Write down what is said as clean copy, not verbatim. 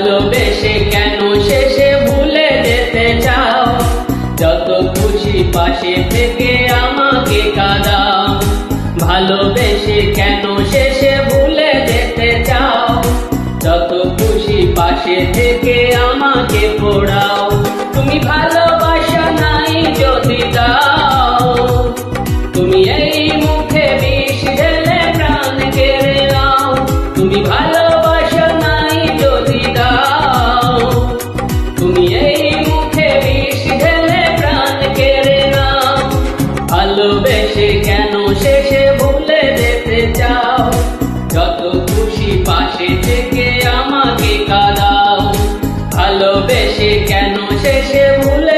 ভালোবেসে কেন শেষে ভুলে যেতে চাও? যত খুশি পাশে থেকে আমাকে কাঁদাও। ভালোবেসে কেন শেষে ভুলে যেতে চাও? যত খুশি পাশে থেকে আমাকে পোড়াও। তুমি ভালোবাসা নাই যদি দাও, তুমি এই মুখে বিষ ঢেলে প্রাণ কেড়ে নাও। তুমি ভালোবাসা নাই যদি দাও, তুমি এই মুখে বিষ ঢেলে প্রাণ কেড়ে নাও। ভালোবেসে কেন শেষে ভুলে যেতে চাও? যত খুশি পাশে থেকে আমাকে কাঁদাও। ভালোবেসে কেন শেষে ভুলে